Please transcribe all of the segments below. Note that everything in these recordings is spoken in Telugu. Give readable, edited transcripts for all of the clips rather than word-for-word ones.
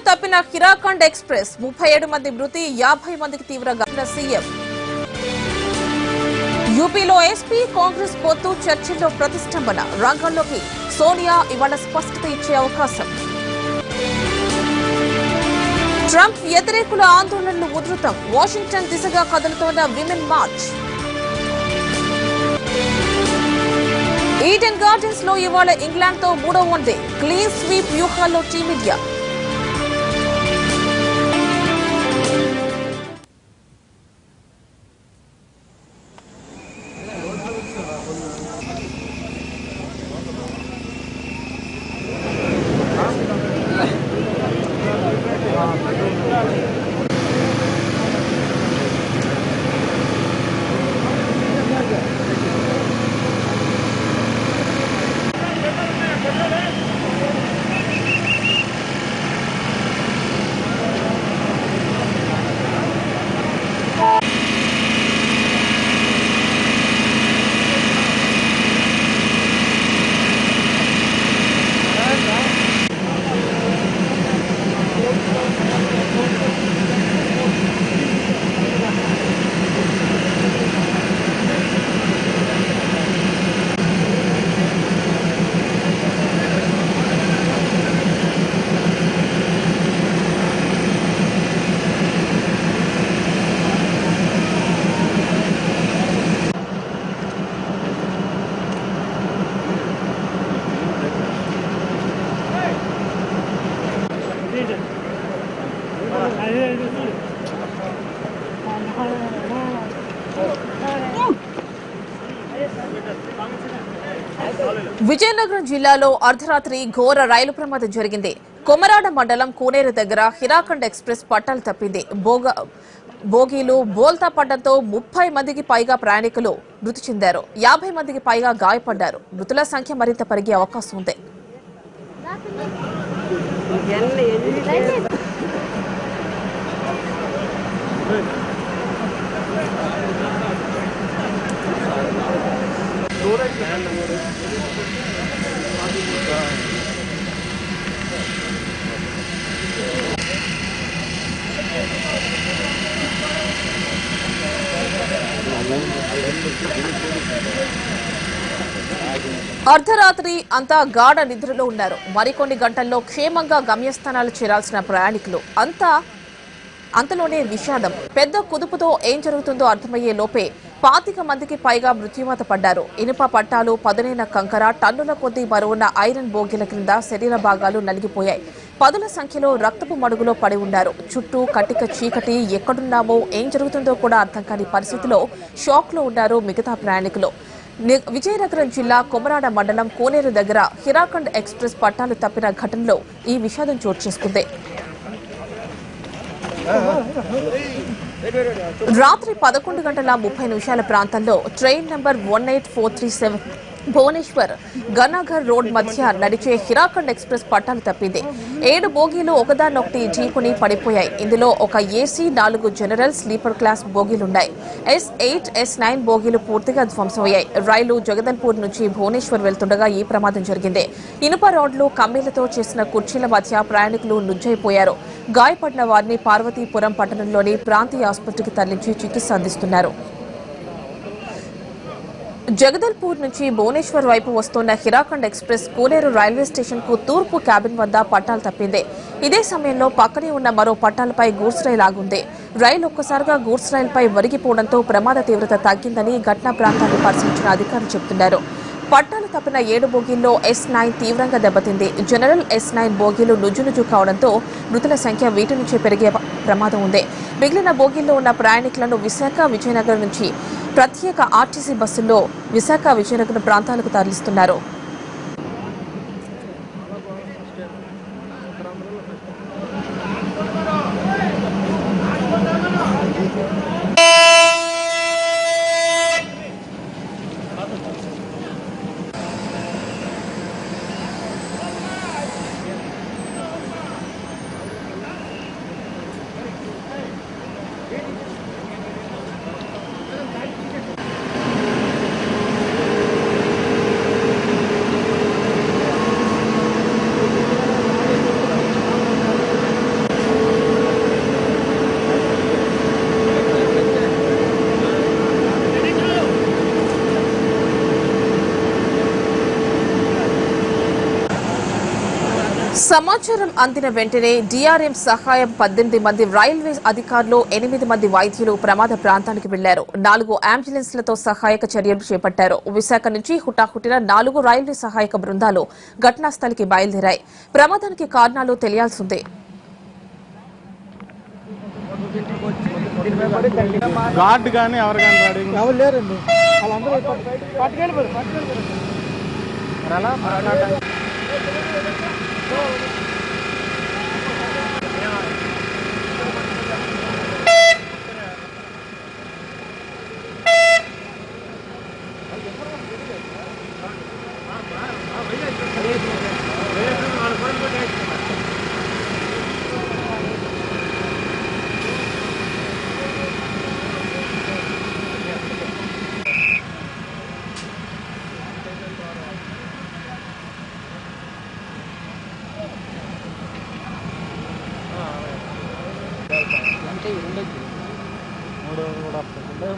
తప్పిన హిరాఖండ్ ఎక్స్ప్రెస్ 37 మంది మృతి 50 మందికి తీవ్ర గాయాల సీఎం. యూపీలో ఎస్పీ కాంగ్రెస్ పొత్తు చర్చల్లో ప్రతిష్టంభన. రంగంలోకి సోనియా ఇవాళ స్పష్టత ఇచ్చే అవకాశం. ట్రంప్ వ్యతిరేకుల ఆందోళనలు ఉధృతం. వాషింగ్టన్ దిశగా కదులుతోన్న విమెన్ మార్చ్. ఈడెన్ గార్డెన్స్ లో ఇవాళ ఇంగ్లాండ్ తో మూడో వన్డే. క్లీన్ స్వీప్ వ్యూహాల్లో టీమిండియా. విజయనగరం జిల్లాలో అర్ధరాత్రి ఘోర రైలు ప్రమాదం జరిగింది. కొమరాడ మండలం కోనేరు దగ్గర హిరాఖండ్ ఎక్స్ప్రెస్ పట్టాలు తప్పింది. బోగీలు బోల్తా పడ్డంతో 30 మందికి పైగా ప్రయాణికులు మృతి చెందారు. 50 మందికి పైగా గాయపడ్డారు. మృతుల సంఖ్య మరింత పెరిగే అవకాశం ఉంది. అర్ధరాత్రి అంతా గాఢ నిద్రలో ఉన్నారు. మరికొన్ని గంటల్లో క్షేమంగా గమ్యస్థానాలు చేరాల్సిన ప్రయాణికులు అంతలోనే విషాదం. పెద్ద కుదుపుతో ఏం జరుగుతుందో అర్థమయ్యే లోపే 25 మందికి పైగా మృత్యువాత పడ్డారు. ఇనుప పట్టాలు, పదునైన కంకర, టన్నుల కొద్దీ బరువున్న ఐరన్ బోగీల క్రింద శరీర భాగాలు నలిగిపోయాయి. పదుల సంఖ్యలో రక్తపు మడుగులో పడి ఉన్నారు. చుట్టూ కట్టిక చీకటి. ఎక్కడున్నామో ఏం జరుగుతుందో కూడా అర్థం కాని పరిస్థితిలో షాక్ లో ఉన్నారు మిగతా ప్రయాణికులు. విజయనగరం జిల్లా కొమరాడ మండలం కోనేరు దగ్గర హిరాఖండ్ ఎక్స్ప్రెస్ పట్టాలు తప్పిన ఘటనలో ఈ విషాదం చోటు చేసుకుంది. రాత్రి 11:30 ప్రాంతంలో ట్రైన్ నంబర్ 18437 భువనేశ్వర్ గన్నాఘర్ రోడ్ మధ్య నడిచే హిరాఖండ్ ఎక్స్ప్రెస్ పట్టాలు తప్పింది. 7 బోగీలు ఒకదాన్నొకటి ఢీకొని పడిపోయాయి. ఇందులో ఒక ఏసీ, 4 జనరల్ స్లీపర్ క్లాస్ బోగీలున్నాయి. S8, S9 బోగీలు పూర్తిగా ధ్వంసమయ్యాయి. రైలు జగదల్పూర్ నుంచి భువనేశ్వర్ వెళ్తుండగా ఈ ప్రమాదం జరిగింది. ఇనుప రోడ్లు, కమ్మీలతో చేసిన కుర్చీల మధ్య ప్రయాణికులు నుజ్జైపోయారు. గాయపడిన వారిని పార్వతీపురం పట్టణంలోని ప్రాంతీయ ఆసుపత్రికి తరలించి చికిత్స అందిస్తున్నారు. జగదల్పూర్ నుంచి భువనేశ్వర్ వైపు వస్తున్న హిరాఖండ్ ఎక్స్ప్రెస్ కోనేరు రైల్వే స్టేషన్ కు తూర్పు క్యాబిన్ వద్ద పట్టాలు తప్పింది. ఇదే సమయంలో పక్కనే ఉన్న మరో పట్టాలపై గూడ్స్ రైలు ఆగుంది. రైలు ఒక్కసారిగా గూడ్స్ రైలుపై ఒరిగిపోవడంతో ప్రమాద తీవ్రత తగ్గిందని ఘటనా ప్రాంతాన్ని పరిశీలించిన అధికారులు చెబుతున్నారు. పట్టాలు తప్పిన 7 బోగీల్లో S9 తీవ్రంగా దెబ్బతింది. జనరల్ S9 బోగీలు నుజ్జునుజ్జు కావడంతో మృతుల సంఖ్య వీటి నుంచే పెరిగే ప్రమాదం ఉంది. మిగిలిన బోగీల్లో ఉన్న ప్రయాణికులను విశాఖ, విజయనగరం నుంచి ప్రత్యేక ఆర్టీసీ బస్సుల్లో విశాఖ, విజయనగరం ప్రాంతాలకు తరలిస్తున్నారు. సమాచారం అందిన వెంటనే డీఆర్ఎం సహాయం 18 మంది రైల్వే అధికారులు 8 మంది వైద్యులు ప్రమాద ప్రాంతానికి వెళ్లారు. 4 అంబులెన్స్లతో సహాయక చర్యలు చేపట్టారు. విశాఖ నుంచి హుటాహుటిన 4 రైల్వే సహాయక బృందాలు ఘటనా స్థలికి బయలుదేరాయి. ప్రమాదానికి కారణాలు తెలియాల్సిందే. గార్డ్ కానీ ఎవరు లేరండి.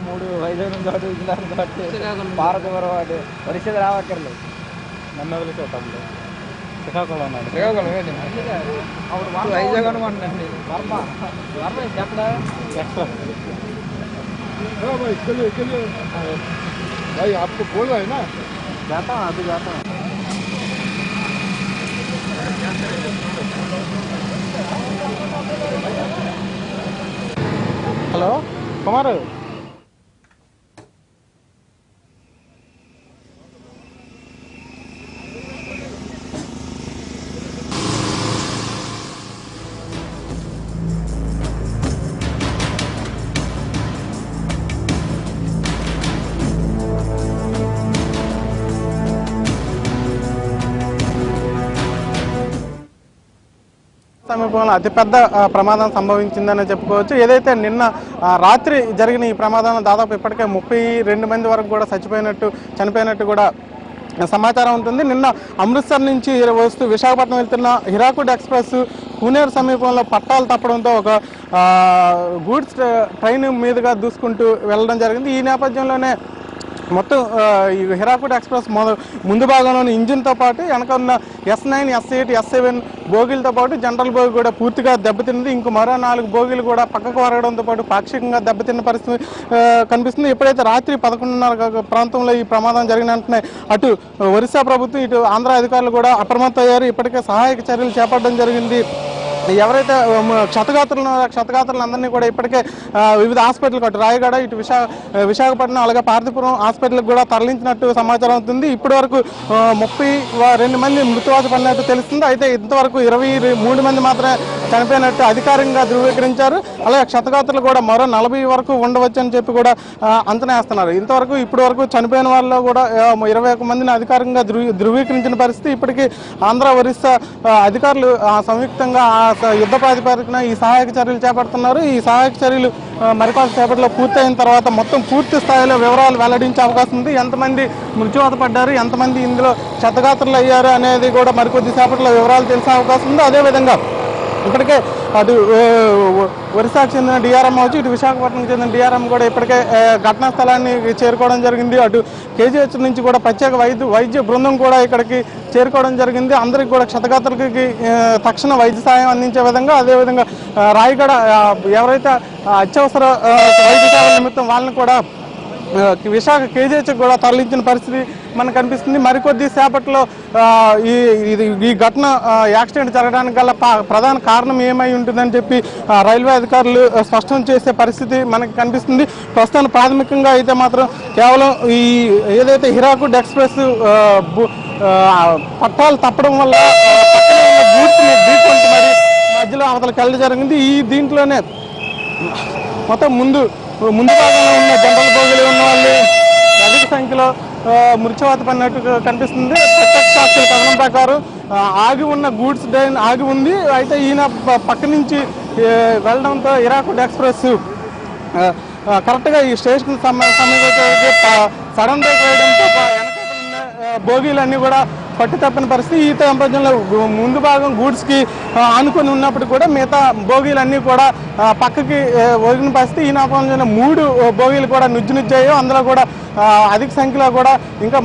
మూడు వైజాగ్ నుంచి భారతవరం వాటి పరిస్థితి రావక్కర్లేదు. నన్ను వదిలితే తమ్ముడు శ్రీకాకుళం ఉన్నాడు. శ్రీకాకుళం అప్పుడు వైజాగ్ అనుకుంటున్నాండి. ఎక్కడ आपको बोल रहा है ना, जाता हूँ अभी जाता हूँ. హలో కుమార్, సమీపంలో అతిపెద్ద ప్రమాదం సంభవించిందని చెప్పుకోవచ్చు. ఏదైతే నిన్న రాత్రి జరిగిన ఈ ప్రమాదంలో దాదాపు ఇప్పటికే 32 మంది వరకు కూడా చనిపోయినట్టు కూడా సమాచారం ఉంటుంది. నిన్న అమృత్సర్ నుంచి వస్తూ విశాఖపట్నం వెళ్తున్న హిరాకుడ్ ఎక్స్ప్రెస్ పూణేరు సమీపంలో పట్టాలు తప్పడంతో ఒక గూడ్స్ ట్రైన్ మీదుగా దూసుకుంటూ వెళ్ళడం జరిగింది. ఈ నేపథ్యంలోనే మొత్తం ఈ హిరాకుడ్ ఎక్స్ప్రెస్ ముందు భాగంలోని ఇంజిన్తో పాటు వెనక ఉన్న S9, S8, S7 బోగీలతో పాటు జనరల్ బోగి కూడా పూర్తిగా దెబ్బతిన్నది. ఇంకో మరో 4 బోగీలు కూడా పక్కకు వరగడంతో పాటు పాక్షికంగా దెబ్బతిన్న పరిస్థితి కనిపిస్తుంది. ఎప్పుడైతే రాత్రి 11:30 ప్రాంతంలో ఈ ప్రమాదం జరిగిన వెంటనే అటు ఒరిస్సా ప్రభుత్వం, ఇటు ఆంధ్ర అధికారులు కూడా అప్రమత్తమయ్యారు. ఇప్పటికే సహాయక చర్యలు చేపట్టడం జరిగింది. ఎవరైతే క్షతగాత్రులందరినీ కూడా ఇప్పటికే వివిధ హాస్పిటల్కి అటు రాయగడ, ఇటు విశాఖపట్నం, అలాగే పార్థిపురం హాస్పిటల్కి కూడా తరలించినట్టు సమాచారం అవుతుంది. ఇప్పటి వరకు 32 మంది మృత్యువాత పడినట్టు తెలుస్తుంది. అయితే ఇంతవరకు 23 మంది మాత్రమే చనిపోయినట్టు అధికారికంగా ధృవీకరించారు. అలాగే క్షతగాత్రులు కూడా మరో 40 వరకు ఉండవచ్చు అని చెప్పి కూడా అంచనా వేస్తున్నారు. ఇంతవరకు ఇప్పటి వరకు చనిపోయిన వాళ్ళలో కూడా 21 మందిని అధికారికంగా ధృవీకరించిన పరిస్థితి. ఇప్పటికీ ఆంధ్ర, ఒరిస్సా అధికారులు సంయుక్తంగా యుద్ధ ప్రాతిపదికన ఈ సహాయక చర్యలు చేపడుతున్నారు. ఈ సహాయక చర్యలు మరికొద్దిసేపట్లో పూర్తయిన తర్వాత మొత్తం పూర్తి స్థాయిలో వివరాలు వెల్లడించే అవకాశం ఉంది. ఎంతమంది మృత్యువాత పడ్డారు, ఎంతమంది ఇందులో క్షతగాత్రులు అయ్యారు అనేది కూడా మరికొద్దిసేపట్లో వివరాలు తెలిసే అవకాశం ఉంది. అదేవిధంగా ఇప్పటికే అటు ఒరిస్సాకు చెందిన డిఆర్ఎం అవచ్చు, ఇటు విశాఖపట్నంకి చెందిన డిఆర్ఎం కూడా ఇప్పటికే ఘటనా స్థలాన్ని చేరుకోవడం జరిగింది. అటు కేజీహెచ్ నుంచి కూడా ప్రత్యేక వైద్య బృందం కూడా ఇక్కడికి చేరుకోవడం జరిగింది. అందరికి కూడా క్షతగాత్రులకి తక్షణ వైద్య సాయం అందించే విధంగా, అదేవిధంగా రాయగడ ఎవరైతే అత్యవసర వైద్య సేవల నిమిత్తం వాళ్ళని కూడా విశాఖ కేజీహెచ్ కూడా తరలించిన పరిస్థితి మనకు కనిపిస్తుంది. మరికొద్ది సేపట్లో ఈ ఘటన యాక్సిడెంట్ జరగడానికి గల ప్రధాన కారణం ఏమై ఉంటుందని చెప్పి రైల్వే అధికారులు స్పష్టం చేసే పరిస్థితి మనకు కనిపిస్తుంది. ప్రస్తుతం ప్రాథమికంగా అయితే మాత్రం కేవలం ఈ ఏదైతే హిరాకుడ్ ఎక్స్ప్రెస్ పట్టాలు తప్పడం వల్ల పక్కనే ఉన్న గూడ్స్ని ఢీకొంటూ మరి మధ్యలో అవతలకి వెళ్ళడం జరిగింది. ఈ దీంట్లోనే మొత్తం ముందు భాగంలో ఉన్న జనరల్ బోగిలో ఉన్న వాళ్ళు అధిక సంఖ్యలో మృత్యువాత పడినట్టు కనిపిస్తుంది. ప్రత్యక్ష సాక్షుల కథనం ప్రకారం ఆగి ఉన్న గూడ్స్ ట్రైన్ ఆగి ఉంది. అయితే ఈయన పక్క నుంచి వెళ్ళడంతో హిరాకుడ్ ఎక్స్ప్రెస్ కరెక్ట్గా ఈ స్టేషన్ సమీపంలో సడన్ బ్రేక్ వేయడంతో వెనక బోగీలన్నీ కూడా పట్టు తప్పని పరిస్థితి. ఈ నేపథ్యంలో ముందు భాగం గూడ్స్కి ఆనుకొని ఉన్నప్పుడు కూడా మిగతా బోగీలన్నీ కూడా పక్కకి ఒరిగిన పరిస్థితి. ఈ నేపథ్యంలో 3 బోగీలు కూడా నుజ్జయ్యాయి. అందులో కూడా అధిక సంఖ్యలో కూడా ఇంకా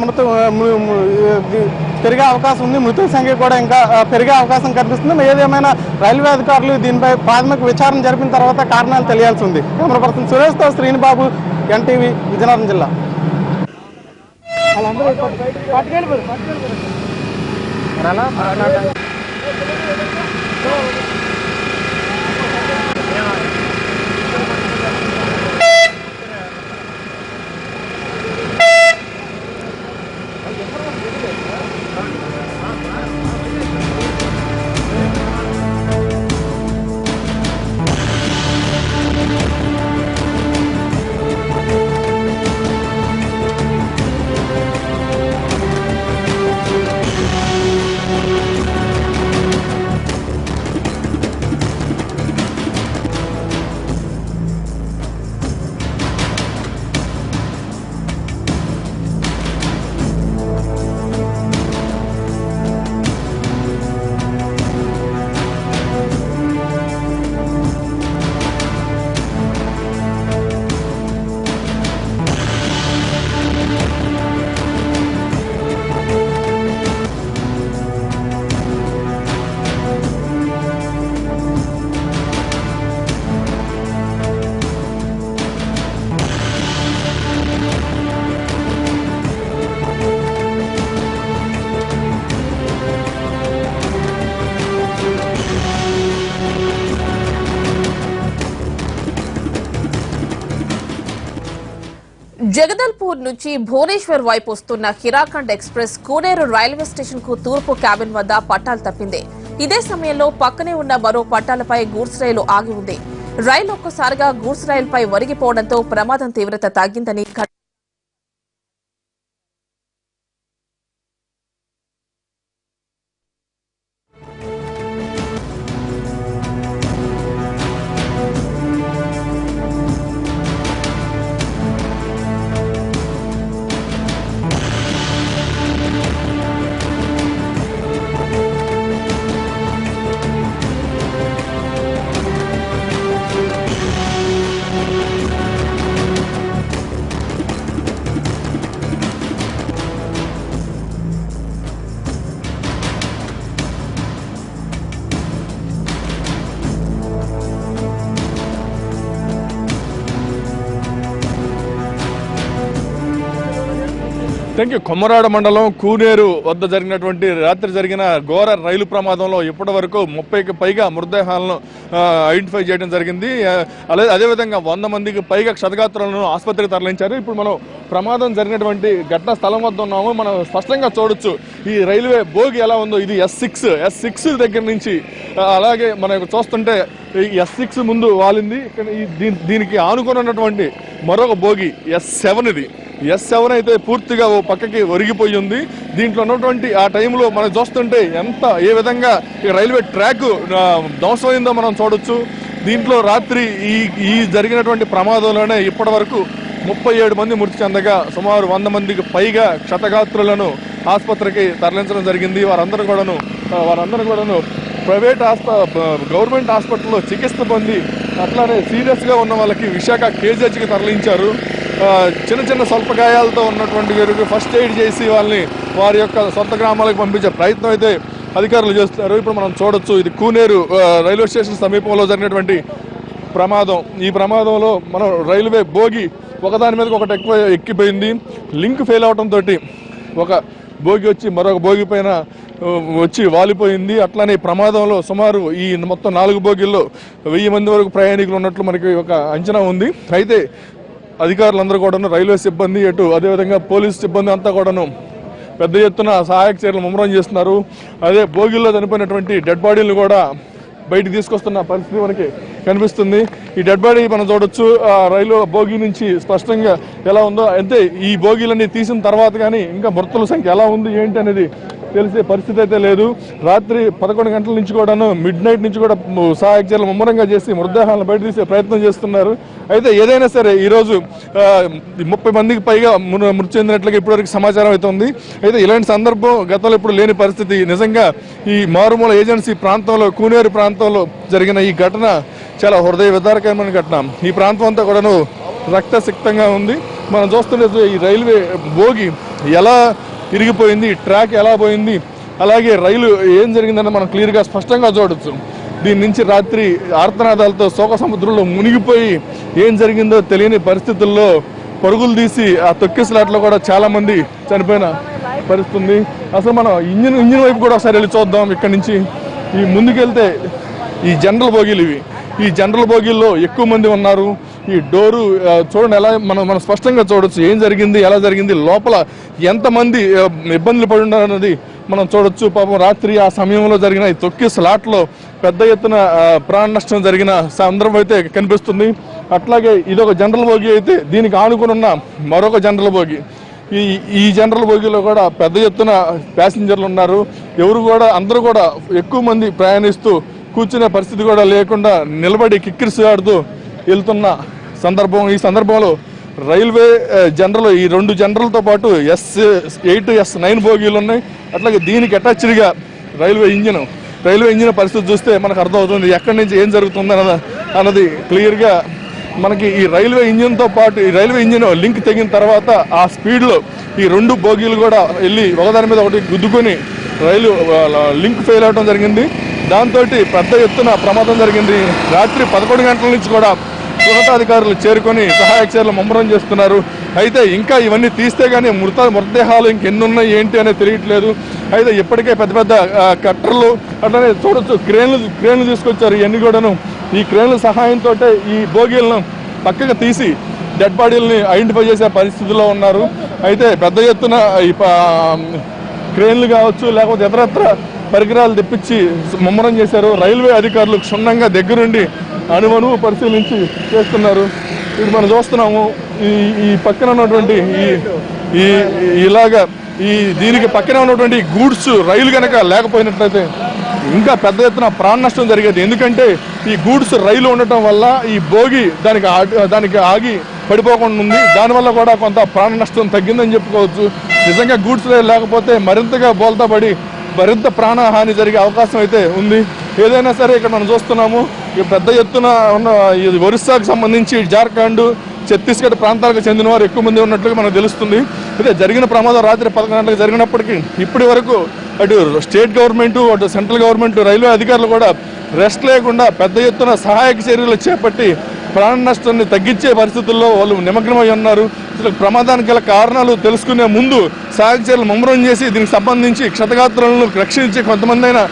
పెరిగే అవకాశం ఉంది. మృతుల సంఖ్య కూడా ఇంకా పెరిగే అవకాశం కనిపిస్తుంది. ఏదేమైనా రైల్వే అధికారులు దీనిపై ప్రాథమిక విచారణ జరిపిన తర్వాత కారణాలు తెలియాల్సి ఉంది. కెమెరా పర్సన్ సురేష్తో శ్రీనిబాబు, ఎన్టీవీ, విజయనగరం జిల్లా. జగదల్పూర్ నుంచి భువనేశ్వర్ వైపు వస్తున్న Hirakhand express Kuneru railway station కు తూర్పు క్యాబిన్ వద్ద పట్టాలు తప్పింది. ఇదే సమయంలో పక్కనే ఉన్న మరో పట్టాలపై గూడ్స్ రైలు ఆగి ఉంది. రైలు ఒక్కసారిగా గూడ్స్ రైలుపై ఒరిగిపోవడంతో ప్రమాదం తీవ్రత తగ్గిందని థ్యాంక్ యూ. కొమ్మరాడ మండలం కూనేరు వద్ద జరిగినటువంటి రాత్రి జరిగిన ఘోర రైలు ప్రమాదంలో ఇప్పటి వరకు 30కి పైగా మృతదేహాలను ఐడెంటిఫై చేయడం జరిగింది. అదేవిధంగా 100 మందికి పైగా క్షతగాత్రులను ఆసుపత్రికి తరలించారు. ఇప్పుడు మనం ప్రమాదం జరిగినటువంటి ఘటనా స్థలం వద్ద ఉన్నాము. మనం స్పష్టంగా చూడొచ్చు ఈ రైల్వే బోగి ఎలా ఉందో. ఇది S6 దగ్గర నుంచి అలాగే మనం చూస్తుంటే S6 ముందు వాలింది. దీనికి ఆనుకున్నటువంటి మరొక బోగి S7. ఇది S7 అయితే పూర్తిగా ఓ పక్కకి ఒరిగిపోయి ఉంది. దీంట్లో ఉన్నటువంటి ఆ టైంలో మనం చూస్తుంటే ఏ విధంగా ఈ రైల్వే ట్రాక్ ధ్వంసమైందో మనం చూడొచ్చు. దీంట్లో రాత్రి ఈ జరిగినటువంటి ప్రమాదంలోనే ఇప్పటి వరకు 37 మంది మృతి చెందగా సుమారు 100 మందికి పైగా క్షతగాత్రులను ఆసుపత్రికి తరలించడం జరిగింది. వారందరూ కూడాను ప్రైవేట్ గవర్నమెంట్ హాస్పిటల్లో చికిత్స పొంది అట్లానే సీరియస్గా ఉన్న వాళ్ళకి విశాఖ కేజీహెచ్కి తరలించారు. చిన్న స్వల్ప గాయాలతో ఉన్నటువంటి వీరికి ఫస్ట్ ఎయిడ్ చేసి వాళ్ళని వారి యొక్క సొంత గ్రామాలకు పంపించే ప్రయత్నం అయితే అధికారులు చేస్తున్నారు. ఇప్పుడు మనం చూడొచ్చు ఇది కూనేరు రైల్వే స్టేషన్ సమీపంలో జరిగినటువంటి ప్రమాదం. ఈ ప్రమాదంలో మనం రైల్వే బోగి ఒకదాని మీదకి ఒకటి ఎక్కిపోయింది. లింక్ ఫెయిల్ అవడంతో ఒక బోగి వచ్చి మరొక బోగి పైన వచ్చి వాలిపోయింది. అట్లానే ఈ ప్రమాదంలో సుమారు ఈ మొత్తం 4 బోగిల్లో 1000 మంది వరకు ప్రయాణికులు ఉన్నట్లు మనకి ఒక అంచనా ఉంది. అయితే అధికారులందరూ కూడాను రైల్వే సిబ్బంది అదేవిధంగా పోలీసు సిబ్బంది అంతా కూడాను పెద్ద ఎత్తున సహాయక చర్యలు ముమ్మరం చేస్తున్నారు. అదే బోగిల్లో చనిపోయినటువంటి డెడ్ బాడీలను కూడా బయటికి తీసుకొస్తున్న పరిస్థితి మనకి కనిపిస్తుంది. ఈ డెడ్ బాడీ మనం చూడొచ్చు రైలు బోగి నుంచి స్పష్టంగా ఎలా ఉందో. అయితే ఈ బోగీలన్నీ తీసిన తర్వాత కానీ ఇంకా మృతుల సంఖ్య ఎలా ఉంది ఏంటి అనేది తెలిసే పరిస్థితి అయితే లేదు. రాత్రి 11 గంటల నుంచి కూడాను మిడ్ నైట్ నుంచి కూడా సహాయక చర్యలు ముమ్మరంగా చేసి మృతదేహాలను బయట తీసే ప్రయత్నం చేస్తున్నారు. అయితే ఏదైనా సరే ఈరోజు 30 మందికి పైగా మృతి చెందినట్లుగా ఇప్పటివరకు సమాచారం అయితే ఉంది. అయితే ఇలాంటి సందర్భం గతంలో ఇప్పుడు లేని పరిస్థితి. నిజంగా ఈ మారుమూల ఏజెన్సీ ప్రాంతంలో కూనేరు ప్రాంతంలో జరిగిన ఈ ఘటన చాలా హృదయ విదారకరమైన ఘటన. ఈ ప్రాంతం అంతా కూడాను రక్తసిక్తంగా ఉంది. మనం చూస్తుంటే ఈ రైల్వే బోగి ఎలా ఇరిగిపోయింది, ట్రాక్ ఎలా పోయింది, అలాగే రైలు ఏం జరిగిందని మనం క్లియర్గా స్పష్టంగా చూడొచ్చు. దీని నుంచి రాత్రి ఆర్తనాదాలతో శోక సముద్రంలో మునిగిపోయి ఏం జరిగిందో తెలియని పరిస్థితుల్లో పరుగులు తీసి ఆ తొక్కిసలాట్లో కూడా చాలా మంది చనిపోయిన పరిస్థితుంది. అసలు మనం ఇంజిన్ వైపు కూడా ఒకసారి వెళ్ళి చూద్దాం. ఇక్కడ నుంచి ఈ ముందుకెళ్తే ఈ జనరల్ బోగీలు ఇవి. ఈ జనరల్ బోగీల్లో ఎక్కువ మంది ఉన్నారు. ఈ డోరు చూడండి ఎలా మనం స్పష్టంగా చూడొచ్చు ఏం జరిగింది, ఎలా జరిగింది, లోపల ఎంతమంది ఇబ్బందులు పడి ఉన్నారన్నది మనం చూడొచ్చు. పాపం రాత్రి ఆ సమయంలో జరిగిన ఈ తొక్కిసలాట్లో పెద్ద ఎత్తున ప్రాణ నష్టం జరిగిన సందర్భం అయితే కనిపిస్తుంది. అట్లాగే ఇదొక జనరల్ బోగి అయితే దీనికి ఆనుకుని ఉన్న మరొక జనరల్ బోగి. ఈ జనరల్ బోగిలో కూడా పెద్ద ఎత్తున ప్యాసింజర్లు ఉన్నారు. ఎవరు కూడా అందరూ కూడా ఎక్కువ మంది ప్రయాణిస్తూ కూర్చునే పరిస్థితి కూడా లేకుండా నిలబడి కిక్కిరిసి ఆడుతూ వెళ్తున్న సందర్భం. ఈ సందర్భంలో రైల్వే జనరల్ ఈ 2 జనరల్తో పాటు S8 S9 బోగీలు ఉన్నాయి. అట్లాగే దీనికి అటాచ్డ్గా రైల్వే ఇంజిన్ పరిస్థితి చూస్తే మనకు అర్థమవుతుంది ఎక్కడి నుంచి ఏం జరుగుతుంది అన్నది క్లియర్గా మనకి. ఈ రైల్వే ఇంజిన్తో పాటు ఈ రైల్వే ఇంజిన్ లింక్ తెగిన తర్వాత ఆ స్పీడ్లో ఈ 2 బోగీలు కూడా వెళ్ళి ఒకదాని మీద ఒకటి గుద్దుకొని రైలు లింక్ ఫెయిల్ అవడం జరిగింది. దాంతో పెద్ద ఎత్తున ప్రమాదం జరిగింది. రాత్రి 11 గంటల నుంచి కూడా ఉన్నతాధికారులు చేరుకొని సహాయక చర్యలు ముమ్మరం చేస్తున్నారు. అయితే ఇంకా ఇవన్నీ తీస్తే కానీ మృతదేహాలు ఇంకెన్ని ఉన్నాయి ఏంటి అనేది తెలియట్లేదు. అయితే ఇప్పటికే పెద్ద పెద్ద కట్టర్లు అట్లనే చూడొచ్చు క్రేన్లు తీసుకొచ్చారు. ఇవన్నీ కూడాను ఈ క్రేన్ల సహాయంతో ఈ బోగీలను పక్కగా తీసి డెడ్ బాడీలని ఐడెంటిఫై చేసే పరిస్థితిలో ఉన్నారు. అయితే పెద్ద ఎత్తున ఈ క్రేన్లు కావచ్చు లేకపోతే ఇతరత్ర పరికరాలు తెప్పించి ముమ్మరం చేశారు. రైల్వే అధికారులు క్షుణ్ణంగా దగ్గరుండి అణువణువు పరిశీలించి చేస్తున్నారు. ఇప్పుడు మనం చూస్తున్నాము ఈ పక్కన ఉన్నటువంటి దీనికి పక్కన ఉన్నటువంటి గూడ్స్ రైలు కనుక లేకపోయినట్లయితే ఇంకా పెద్ద ఎత్తున ప్రాణ నష్టం జరిగేది. ఎందుకంటే ఈ గూడ్స్ రైలు ఉండటం వల్ల ఈ బోగి దానికి ఆగి పడిపోకుండా ఉంది. దానివల్ల కూడా కొంత ప్రాణ నష్టం తగ్గిందని చెప్పుకోవచ్చు. నిజంగా గూడ్స్ రైలు లేకపోతే మరింతగా బోల్తా పడి మరింత ప్రాణహాని జరిగే అవకాశం అయితే ఉంది. ఏదైనా సరే ఇక్కడ మనం చూస్తున్నాము పెద్ద ఎత్తున ఉన్న ఒరిస్సాకు సంబంధించి జార్ఖండ్, ఛత్తీస్గఢ్ ప్రాంతాలకు చెందిన వారు ఎక్కువ మంది ఉన్నట్లుగా మనకు తెలుస్తుంది. అయితే జరిగిన ప్రమాదం రాత్రి 11 గంటలకు జరిగినప్పటికీ ఇప్పటి వరకు అటు స్టేట్ గవర్నమెంట్, అటు సెంట్రల్ గవర్నమెంట్, రైల్వే అధికారులు కూడా రెస్ట్ లేకుండా పెద్ద ఎత్తున సహాయక చర్యలు చేపట్టి ప్రాణ నష్టాన్ని తగ్గించే పరిస్థితుల్లో వాళ్ళు నిమగ్నమై ఉన్నారు. అసలు ప్రమాదానికి గల కారణాలు తెలుసుకునే ముందు సహాయక చర్యలు ముమ్మరం చేసి దీనికి సంబంధించి క్షతగాత్రులను రక్షించి కొంతమంది అయినా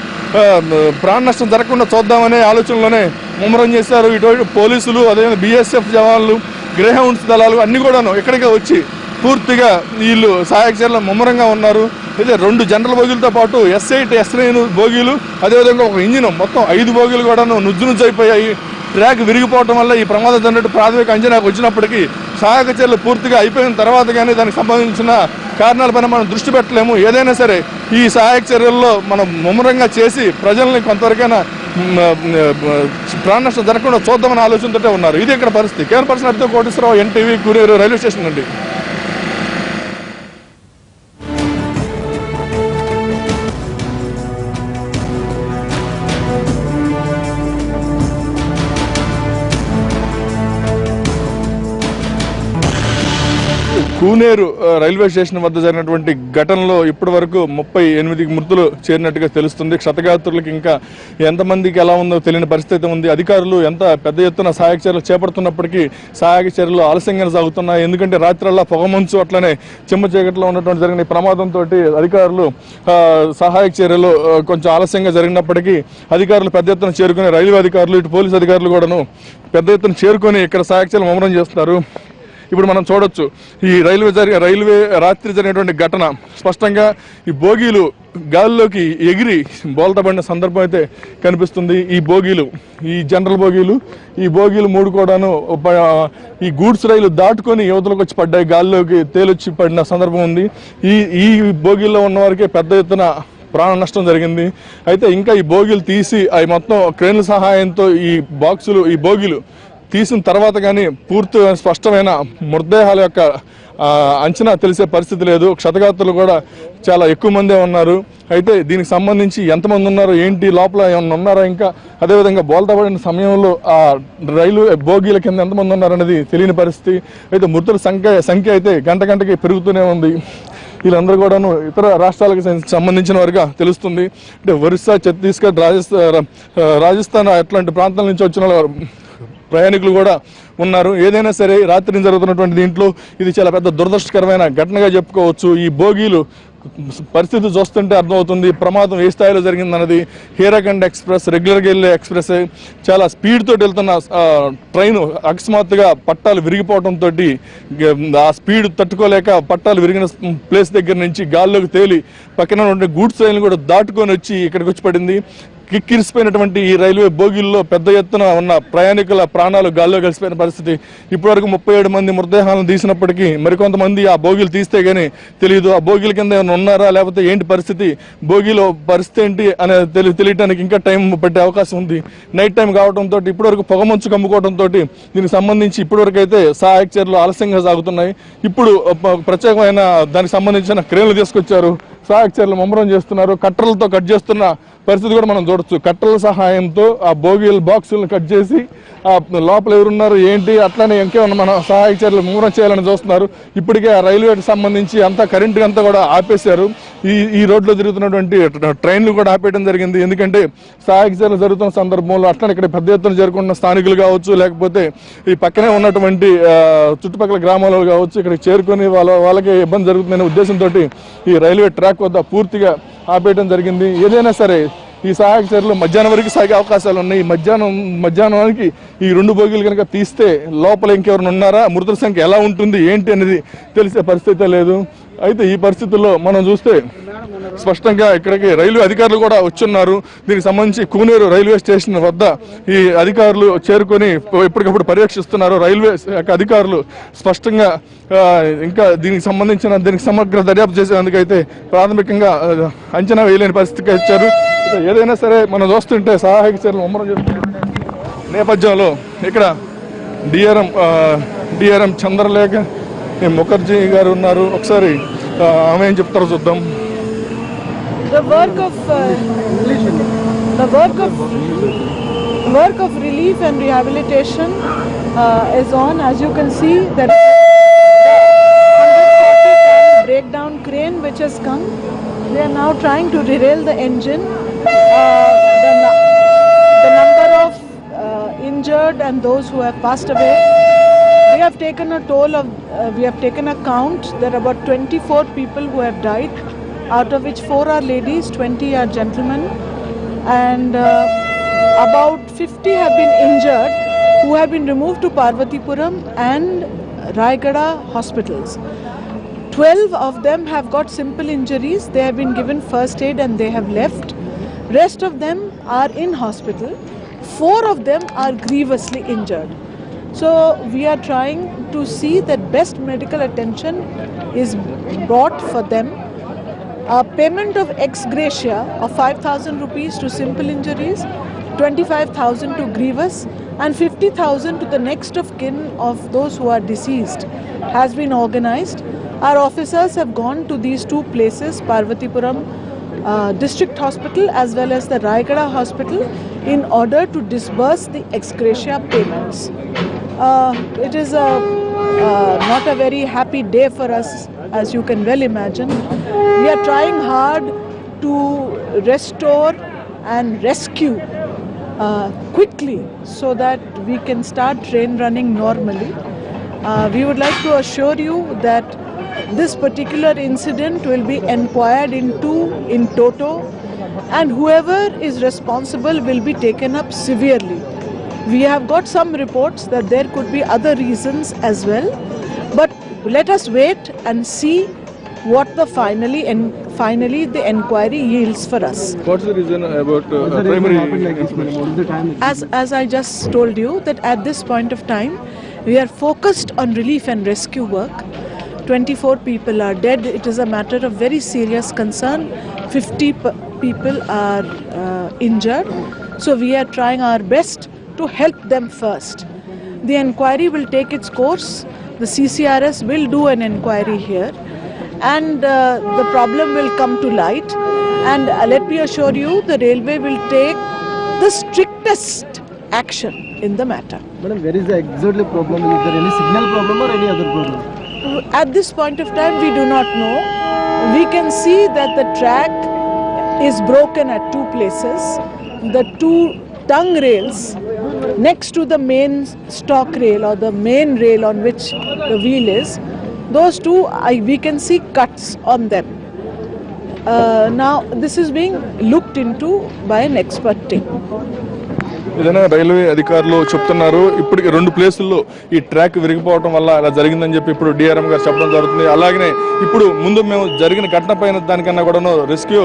ప్రాణ నష్టం జరగకుండా చూద్దామనే ఆలోచనలోనే ముమ్మరం చేశారు. ఇటువంటి పోలీసులు, అదేవిధంగా BSF జవాన్లు, గ్రేహౌండ్స్ దళాలు అన్ని కూడాను ఇక్కడికే వచ్చి పూర్తిగా వీళ్ళు సహాయక చర్యలు ముమ్మరంగా ఉన్నారు. అయితే 2 జనరల్ బోగీలతో పాటు S8 S9 బోగీలు, అదేవిధంగా ఒక ఇంజిన్ మొత్తం 5 బోగీలు కూడాను నుజ్జు అయిపోయాయి. ట్రాక్ విరిగిపోవడం వల్ల ఈ ప్రమాదం జరిగినట్టు ప్రాథమిక అంచనాకు వచ్చినప్పటికీ సహాయక చర్యలు పూర్తిగా అయిపోయిన తర్వాత కానీ దానికి సంబంధించిన కారణాలపైన మనం దృష్టి పెట్టలేము. ఏదైనా సరే ఈ సహాయక చర్యల్లో మనం ముమ్మరంగా చేసి ప్రజల్ని కొంతవరకైనా ప్రాణ నష్టం జరగకుండా చూద్దామని ఆలోచనతో ఉన్నారు. ఇది ఇక్కడ పరిస్థితి. కేవలం person Koteswararao, NTV, Kuneru railway station నుండి. కూనేరు రైల్వే స్టేషన్ వద్ద జరిగినటువంటి ఘటనలో ఇప్పటి వరకు 38 మృతులు చేరినట్టుగా తెలుస్తుంది. క్షతగాత్రులకు ఇంకా ఎంతమందికి ఎలా ఉందో తెలియని పరిస్థితి ఉంది. అధికారులు ఎంత పెద్ద ఎత్తున సహాయక చర్యలు చేపడుతున్నప్పటికీ సహాయక చర్యలు ఆలస్యంగా సాగుతున్నాయి. ఎందుకంటే రాత్రల్లా పొగమంచు అట్లనే చెమ్మ చీకట్లో ఉన్నటువంటి జరిగిన ప్రమాదంతో అధికారులు సహాయక చర్యలు కొంచెం ఆలస్యంగా జరిగినప్పటికీ అధికారులు పెద్ద ఎత్తున చేరుకుని రైల్వే అధికారులు, ఇటు పోలీసు అధికారులు కూడాను పెద్ద ఎత్తున చేరుకొని ఇక్కడ సహాయక చర్యలు ముమ్మరం చేస్తున్నారు. ఇప్పుడు మనం చూడొచ్చు ఈ రైల్వే రాత్రి జరిగినటువంటి ఘటన స్పష్టంగా ఈ బోగీలు గాల్లోకి ఎగిరి బోల్తపడిన సందర్భం అయితే కనిపిస్తుంది. ఈ జనరల్ బోగీలు 3 కూడాను ఈ గూడ్స్ రైలు దాటుకొని యువతలకు వచ్చి పడ్డాయి, గాల్లోకి తేలొచ్చి పడిన సందర్భం ఉంది. ఈ బోగీల్లో ఉన్న వారికే పెద్ద ఎత్తున ప్రాణ నష్టం జరిగింది. అయితే ఇంకా ఈ బోగీలు తీసి అవి మొత్తం క్రేన్ల సహాయంతో ఈ బోగీలు తీసిన తర్వాత కానీ పూర్తి స్పష్టమైన మృతదేహాల యొక్క అంచనా తెలిసే పరిస్థితి లేదు. క్షతగాత్రులు కూడా చాలా ఎక్కువ మందే ఉన్నారు. అయితే దీనికి సంబంధించి ఎంతమంది ఉన్నారు, ఏంటి, లోపల ఏమన్నా ఉన్నారా, ఇంకా అదేవిధంగా బోల్తాపడిన సమయంలో ఆ రైలు బోగీల కింద ఎంతమంది ఉన్నారనేది తెలియని పరిస్థితి. అయితే మృతుల సంఖ్య అయితే గంటకి పెరుగుతూనే ఉంది. వీళ్ళందరూ కూడాను ఇతర రాష్ట్రాలకు సంబంధించిన వారుగా తెలుస్తుంది. అంటే ఒరిస్సా, ఛత్తీస్గఢ్, రాజస్థాన్ అట్లాంటి ప్రాంతాల నుంచి వచ్చిన ప్రయాణికులు కూడా ఉన్నారు. ఏదైనా సరే రాత్రి జరుగుతున్నటువంటి దీంట్లో ఇది చాలా పెద్ద దురదృష్టకరమైన ఘటనగా చెప్పుకోవచ్చు. ఈ బోగీలు పరిస్థితి చూస్తుంటే అర్థమవుతుంది ప్రమాదం ఏ స్థాయిలో జరిగిందన్నది. హీరాఖండ్ ఎక్స్ప్రెస్ రెగ్యులర్గా వెళ్ళే ఎక్స్ప్రెస్ చాలా స్పీడ్ తోటి వెళ్తున్న ట్రైన్ అకస్మాత్తుగా పట్టాలు విరిగిపోవడంతో ఆ స్పీడ్ తట్టుకోలేక పట్టాలు విరిగిన ప్లేస్ దగ్గర నుంచి గాల్లోకి తేలి పక్కన ఉన్న గూడ్స్ ట్రైన్ కూడా దాటుకొని వచ్చి ఇక్కడికి వచ్చి పడింది. కిక్కిరిసిపోయినటువంటి ఈ రైల్వే బోగీల్లో పెద్ద ఎత్తున ఉన్న ప్రయాణికుల ప్రాణాలు గాల్లో కలిసిపోయిన పరిస్థితి. ఇప్పటివరకు 37 మంది మృతదేహాలను తీసినప్పటికీ మరికొంతమంది ఆ బోగీలు తీస్తే గానీ తెలియదు ఆ బోగీల కింద ఏమైనా ఉన్నారా, లేకపోతే ఏంటి పరిస్థితి, బోగీలో పరిస్థితి ఏంటి అనేది తెలియటానికి ఇంకా టైం పట్టే అవకాశం ఉంది. నైట్ టైం కావడంతో ఇప్పటివరకు పొగమంచు కమ్ముకోవడంతో దీనికి సంబంధించి ఇప్పటివరకు అయితే సహాయక చర్యలు ఆలస్యంగా సాగుతున్నాయి. ఇప్పుడు ప్రత్యేకమైన దానికి సంబంధించిన క్రేన్లు తీసుకొచ్చారు, సహాయక చర్యలు ముమ్మరం చేస్తున్నారు. కట్టర్లతో కట్ చేస్తున్న పరిస్థితి కూడా మనం చూడొచ్చు. కట్టెల సహాయంతో ఆ బోగీల బాక్సులను కట్ చేసి ఆ లోపల ఎవరున్నారు ఏంటి అట్లానే ఇంకేమన్నా మనం సహాయక చర్యలు ముమ్మరం చేయాలని చూస్తున్నారు. ఇప్పటికే ఆ రైల్వేకి సంబంధించి అంతా కరెంటు అంతా కూడా ఆపేశారు. ఈ రోడ్లో జరుగుతున్నటువంటి ట్రైన్లు కూడా ఆపేయడం జరిగింది. ఎందుకంటే సహాయక చర్యలు జరుగుతున్న సందర్భంలో అట్లా ఇక్కడ పెద్ద ఎత్తున జరుగుతున్న స్థానికులు కావచ్చు, లేకపోతే ఈ పక్కనే ఉన్నటువంటి చుట్టుపక్కల గ్రామాలు కావచ్చు, ఇక్కడికి చేరుకొని వాళ్ళకి ఇబ్బంది జరుగుతుందనే ఉద్దేశంతో ఈ రైల్వే ట్రాక్ వద్ద పూర్తిగా ఆపేయడం జరిగింది. ఏదైనా సరే ఈ సహాయక చర్యలు మధ్యాహ్నం వరకు సాగే అవకాశాలు ఉన్నాయి. మధ్యాహ్నానికి ఈ 2 బోగీలు కనుక తీస్తే లోపల ఇంకెవరైనా ఉన్నారా, మృతుల సంఖ్య ఎలా ఉంటుంది ఏంటి అనేది తెలిసే పరిస్థితే లేదు. అయితే ఈ పరిస్థితుల్లో మనం చూస్తే స్పష్టంగా ఇక్కడికి రైల్వే అధికారులు కూడా వచ్చున్నారు. దీనికి సంబంధించి కూనేరు రైల్వే స్టేషన్ వద్ద ఈ అధికారులు చేరుకొని ఎప్పటికప్పుడు పర్యవేక్షిస్తున్నారు. రైల్వే శాఖ అధికారులు స్పష్టంగా ఇంకా దీనికి సమగ్ర దర్యాప్తు చేసేందుకైతే ప్రాథమికంగా అంచనా వేయలేని పరిస్థితికి వచ్చారు. ఏదైనా సరే మనం చూస్తుంటే సహాయక చర్యలు ముమ్మరం చేస్తున్న నేపథ్యంలో ఇక్కడ డిఆర్ఎం చంద్రలేఖ ముఖర్జీ గారు ఉన్నారు. ఒకసారి ఆమె ఏం చెప్తారో చూద్దాం. The work of relief and rehabilitation is on. As you can see, there is a 140-ton breakdown crane which has come. They are now trying to derail the engine. The number of injured and those who have passed away, we have taken a toll of, we have taken a count. There are about 24 people who have died, out of which 4 are ladies, 20 are gentlemen, and about 50 have been injured who have been removed to Parvatipuram and Raigada hospitals. 12 of them have got simple injuries. They have been given first aid and they have left. Rest of them are in hospital. 4 of them are grievously injured. So we are trying to see that best medical attention is brought for them. A payment of ex gratia of 5,000 rupees to simple injuries, 25,000 to grievous, and 50,000 to the next of kin of those who are deceased has been organized. Our officers have gone to these 2 places, Parvatipuram District Hospital as well as the Raigada Hospital, in order to disburse the ex gratia payments. It is not a very happy day for us, as you can well imagine. We are trying hard to restore and rescue quickly so that we can start train running normally. We would like to assure you that this particular incident will be inquired into in toto, and whoever is responsible will be taken up severely. We have got some reports that there could be other reasons as well, but let us wait and see what the finally the inquiry yields for us. What's the reason about primary? As I just told you, that at this point of time, we are focused on relief and rescue work. 24 people are dead. It is a matter of very serious concern. 50 people are injured. So we are trying our best to help them first. The inquiry will take its course. The CCRS will do an inquiry here, and the problem will come to light. And let me assure you, the railway will take the strictest action in the matter. Madam, where is the exactly problem? Is there any signal problem or any other problem? At this point of time, we do not know. We can see that the track is broken at two places. The two tongue rails next to the main stock rail or the main rail on which the wheel is, those two, we can see cuts on them. Now, this is being looked into by an expert team. ఏదైనా రైల్వే అధికారులు చెప్తున్నారు ఇప్పటికి 2 ప్లేసుల్లో ఈ ట్రాక్ విరిగిపోవడం వల్ల అలా జరిగిందని చెప్పి ఇప్పుడు డిఆర్ఎం గారు చెప్పడం జరుగుతుంది. అలాగనే ఇప్పుడు ముందు మేము జరిగిన ఘటన పైన దానికన్నా కూడా రెస్క్యూ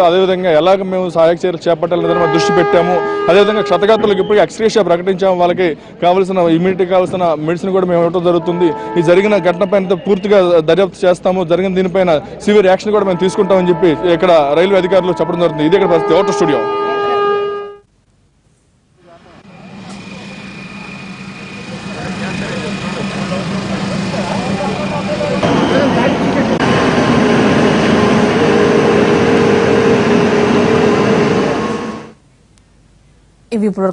అదేవిధంగా ఎలాగ మేము సహాయక చర్యలు చేపట్టాలని మనం దృష్టి పెట్టాము. అదేవిధంగా క్షతగాత్రులకు ఇప్పటికీ ఎక్స్గ్రేషియా ప్రకటించాము. వాళ్ళకి కావాల్సిన ఇమ్యూనిటీ కావాల్సిన మెడిసిన్ కూడా మేము ఇవ్వడం జరుగుతుంది. ఈ జరిగిన ఘటన పైన పూర్తిగా దర్యాప్తు చేస్తాము. జరిగిన దీనిపైన సివియర్ యాక్షన్ కూడా మేము తీసుకుంటామని చెప్పి ఇక్కడ రైల్వే అధికారులు చెప్పడం జరుగుతుంది. ఇదే ఇక్కడ పరిస్థితి. Outer studio. ఇవి ఇప్పుడు